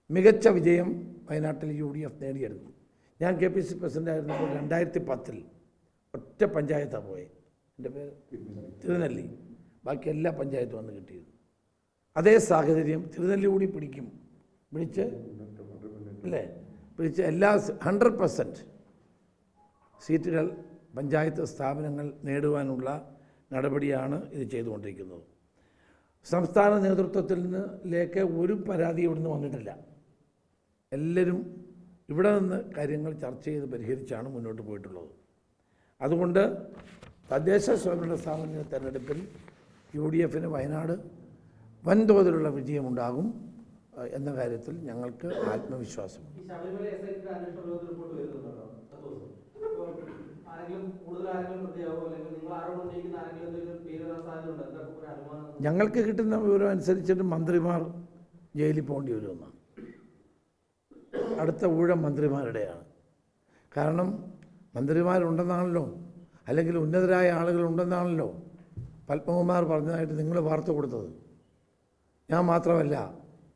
മികച്ച വിജയം വയനാട്ടിൽ UDF നേടിയെടുത്തു. ഞാൻ KPC പ്രസിഡൻ്റ് ആയിരുന്നപ്പോൾ 2010 ഒറ്റ പഞ്ചായത്താണ് പോയത്. എൻ്റെ പേര് തിരുനെല്ലി. ബാക്കി എല്ലാ പഞ്ചായത്തും വന്ന് കിട്ടിയത്. അതേ സാഹചര്യം തിരുനെല്ലി കൂടി പിടിച്ച് എല്ലാ 100% സീറ്റുകൾ പഞ്ചായത്ത് സ്ഥാപനങ്ങൾ നേടുവാനുള്ള നടപടിയാണ് ഇത് ചെയ്തുകൊണ്ടിരിക്കുന്നത്. സംസ്ഥാന നേതൃത്വത്തിൽ നിന്നിലേക്ക് ഒരു പരാതി ഇവിടുന്ന് വന്നിട്ടില്ല. എല്ലാവരും ഇവിടെ നിന്ന് കാര്യങ്ങൾ ചർച്ച ചെയ്ത് പരിഹരിച്ചാണ് മുന്നോട്ട് പോയിട്ടുള്ളത്. അതുകൊണ്ട് തദ്ദേശ സ്വയംഭരണ സ്ഥാപന തെരഞ്ഞെടുപ്പിൽ UDFന് വയനാട് വൻതോതിലുള്ള വിജയമുണ്ടാകും എന്ന കാര്യത്തിൽ ഞങ്ങൾക്ക് ആത്മവിശ്വാസമുണ്ട്. ഞങ്ങൾക്ക് കിട്ടുന്ന വിവരം അനുസരിച്ചിട്ട് മന്ത്രിമാർ ജയിലിൽ പോകേണ്ടി വരുമെന്നാണ്. അടുത്ത ഊഴം മന്ത്രിമാരുടെയാണ്. കാരണം മന്ത്രിമാരുണ്ടെന്നാണല്ലോ, അല്ലെങ്കിൽ ഉന്നതരായ ആളുകളുണ്ടെന്നാണല്ലോ പത്മകുമാർ പറഞ്ഞതായിട്ട് നിങ്ങൾ വാർത്ത കൊടുത്തത്. ഞാൻ മാത്രമല്ല,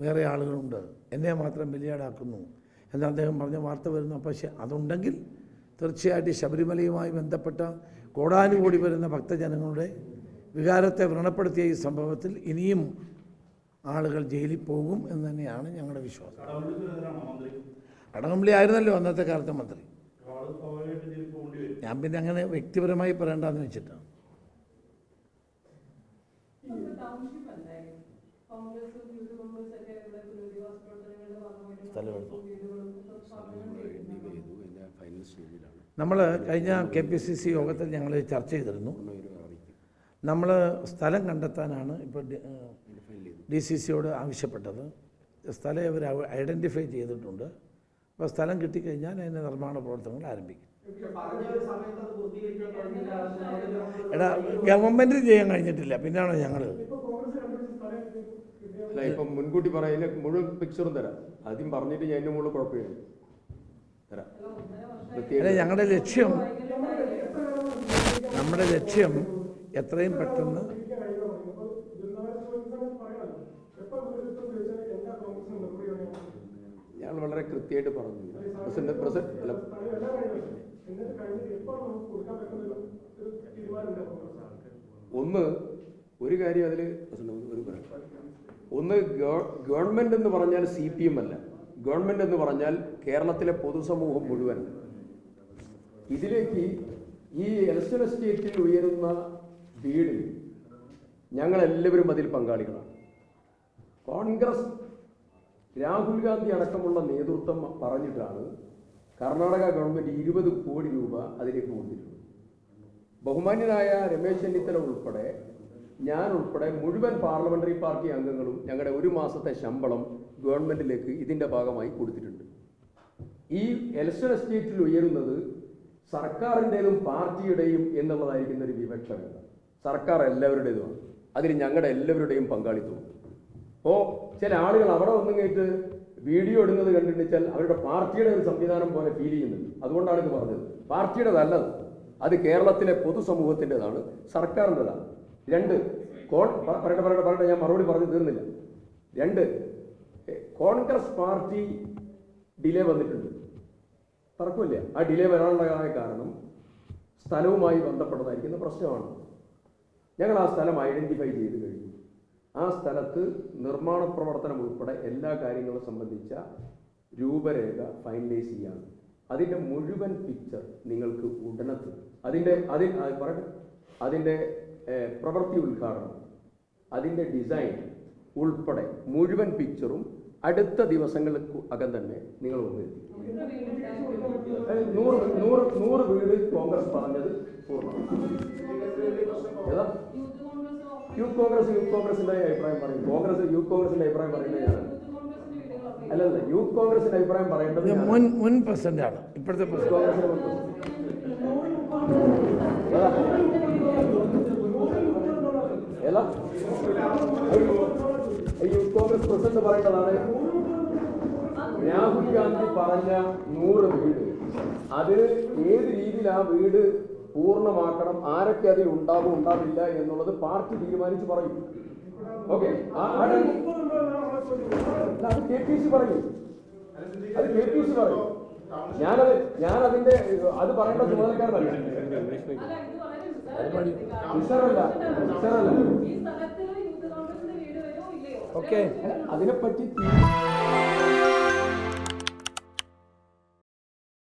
വേറെ ആളുകളുണ്ട്, എന്നെ മാത്രം ബലിയാടാക്കുന്നു എന്ന് അദ്ദേഹം പറഞ്ഞ വാർത്ത വരുന്നു. പക്ഷേ അതുണ്ടെങ്കിൽ തീർച്ചയായിട്ടും ശബരിമലയുമായി ബന്ധപ്പെട്ട കോടാനുകോടി വരുന്ന ഭക്തജനങ്ങളുടെ വികാരത്തെ വ്രണപ്പെടുത്തിയ ഈ സംഭവത്തിൽ ഇനിയും ആളുകൾ ജയിലിൽ പോകും എന്ന് തന്നെയാണ് ഞങ്ങളുടെ വിശ്വാസം. കടകംപള്ളി ആയിരുന്നല്ലോ അന്നത്തെ കാലത്തെ മന്ത്രി. ഞാൻ പിന്നെ അങ്ങനെ വ്യക്തിപരമായി പറയേണ്ടെന്ന് വെച്ചിട്ടാണ്. നമ്മൾ കഴിഞ്ഞ KPCC യോഗത്തിൽ ഞങ്ങൾ ചർച്ച ചെയ്തിരുന്നു. നമ്മൾ സ്ഥലം കണ്ടെത്താനാണ് ഇപ്പോൾ DCCയോട് ആവശ്യപ്പെട്ടത്. സ്ഥലം അവർ ഐഡൻറ്റിഫൈ ചെയ്തിട്ടുണ്ട്. അപ്പോൾ സ്ഥലം കിട്ടിക്കഴിഞ്ഞാൽ അതിൻ്റെ നിർമ്മാണ പ്രവർത്തനങ്ങൾ ആരംഭിക്കും. എടാ, ഗവൺമെൻറ് ചെയ്യാൻ കഴിഞ്ഞിട്ടില്ല, പിന്നാണോ ഞങ്ങൾ? അല്ല, ഇപ്പം മുൻകൂട്ടി പറയാൻ മുഴുവൻ പിക്ചറും തരാം. ആദ്യം പറഞ്ഞിട്ട് ഞാൻ എൻ്റെ മുകളിൽ കുഴപ്പമില്ല തരാം. നമ്മുടെ ലക്ഷ്യം എത്രയും പെട്ടെന്ന് ഞങ്ങൾ വളരെ കൃത്യമായിട്ട് പറഞ്ഞു. ഒരു കാര്യം അതിൽ ഒന്ന്, ഗവൺമെന്റ് എന്ന് പറഞ്ഞാൽ CPM അല്ല. ഗവൺമെന്റ് എന്ന് പറഞ്ഞാൽ കേരളത്തിലെ പൊതുസമൂഹം മുഴുവൻ. ഇതിലേക്ക് ഈ എൽസ്റ്റൺ എസ്റ്റേറ്റിൽ ഉയരുന്ന വീടിൽ ഞങ്ങളെല്ലാവരും അതിൽ പങ്കാളികളാണ്. കോൺഗ്രസ്, രാഹുൽ ഗാന്ധി അടക്കമുള്ള നേതൃത്വം പറഞ്ഞിട്ടാണ് കർണാടക ഗവൺമെൻറ് 20 കോടി രൂപ അതിലേക്ക് കൊടുത്തിട്ടുണ്ട്. ബഹുമാന്യനായ രമേശ് ചെന്നിത്തല ഉൾപ്പെടെ, ഞാൻ ഉൾപ്പെടെ മുഴുവൻ പാർലമെന്ററി പാർട്ടി അംഗങ്ങളും ഞങ്ങളുടെ 1 മാസത്തെ ശമ്പളം ഗവൺമെൻറ്റിലേക്ക് ഇതിൻ്റെ ഭാഗമായി കൊടുത്തിട്ടുണ്ട്. ഈ എൽസ്റ്റൺ എസ്റ്റേറ്റിൽ ഉയരുന്നത് സർക്കാരിൻ്റെതും പാർട്ടിയുടെയും എന്നുള്ളതായിരിക്കുന്ന ഒരു വിവക്ഷത. സർക്കാർ എല്ലാവരുടേതുമാണ്. അതിൽ ഞങ്ങളുടെ എല്ലാവരുടെയും പങ്കാളിത്തവും. അപ്പോൾ ചില ആളുകൾ അവിടെ ഒന്നും കേട്ട് വീഡിയോ ഇടുന്നത് കണ്ടിട്ടുണ്ടെച്ചാൽ അവരുടെ പാർട്ടിയുടെ ഒരു സംവിധാനം പോലെ ഫീൽ ചെയ്യുന്നുണ്ട്. അതുകൊണ്ടാണ് ഇത് പറഞ്ഞത്. പാർട്ടിയുടേതല്ലത്, അത് കേരളത്തിലെ പൊതുസമൂഹത്തിൻ്റെതാണ്, സർക്കാരിൻ്റെതാണ്. 2, പറയട്ടെ, ഞാൻ മറുപടി പറഞ്ഞു തീർന്നില്ല. 2, കോൺഗ്രസ് പാർട്ടി ഡിലേ വന്നിട്ടുണ്ട്, തർക്കമില്ല. ആ ഡിലേ വരാനുള്ള കാരണം സ്ഥലവുമായി ബന്ധപ്പെട്ടതായിരിക്കുന്ന പ്രശ്നമാണ്. ഞങ്ങൾ ആ സ്ഥലം ഐഡൻറ്റിഫൈ ചെയ്ത് കഴിഞ്ഞു. ആ സ്ഥലത്ത് നിർമ്മാണ പ്രവർത്തനം ഉൾപ്പെടെ എല്ലാ കാര്യങ്ങളും സംബന്ധിച്ച രൂപരേഖ ഫൈനലൈസ് ചെയ്യാണ്. അതിൻ്റെ മുഴുവൻ പിക്ചർ നിങ്ങൾക്ക് ഉടനത്ത് അതിൻ്റെ പ്രവൃത്തി ഉദ്ഘാടനം, അതിൻ്റെ ഡിസൈൻ ഉൾപ്പെടെ മുഴുവൻ പിക്ചറും അടുത്ത ദിവസങ്ങൾക്ക് അകം തന്നെ നിങ്ങൾ വന്നിരുന്നു. 100 വീട് കോൺഗ്രസ് പറഞ്ഞത് പൂർണ്ണമാണ്. യൂത്ത് കോൺഗ്രസിന്റെ അഭിപ്രായം പറയും. യൂത്ത് കോൺഗ്രസിന്റെ അഭിപ്രായം പറയുന്നത് ഞാനാണ്. അല്ലല്ല, യൂത്ത് കോൺഗ്രസിന്റെ അഭിപ്രായം പറയേണ്ടത് മുൻ പ്രസിഡന്റാണ്, ഇപ്പോഴത്തെ കോൺഗ്രസിന്റെ മുൻ യൂത്ത് കോൺഗ്രസ് പ്രസിഡന്റ് പറയേണ്ടതാണ്. രാഹുൽ ഗാന്ധി പറഞ്ഞ 100 വീട്, അതിന് ഏത് രീതിയിൽ ആ വീട് പൂർണ്ണമാക്കണം, ആരൊക്കെ അതിൽ ഉണ്ടാവും ഉണ്ടാവില്ല എന്നുള്ളത് പാർട്ടി തീരുമാനിച്ച് പറയും. ഓക്കെ അത് KPC പറയും, അത് KPC പറയും. ഞാനതിന്റെ അത് പറയേണ്ട ചുമതലക്കാരനല്ല. നിസ്സാരല്ല. ഓക്കെ അതിനെപ്പറ്റി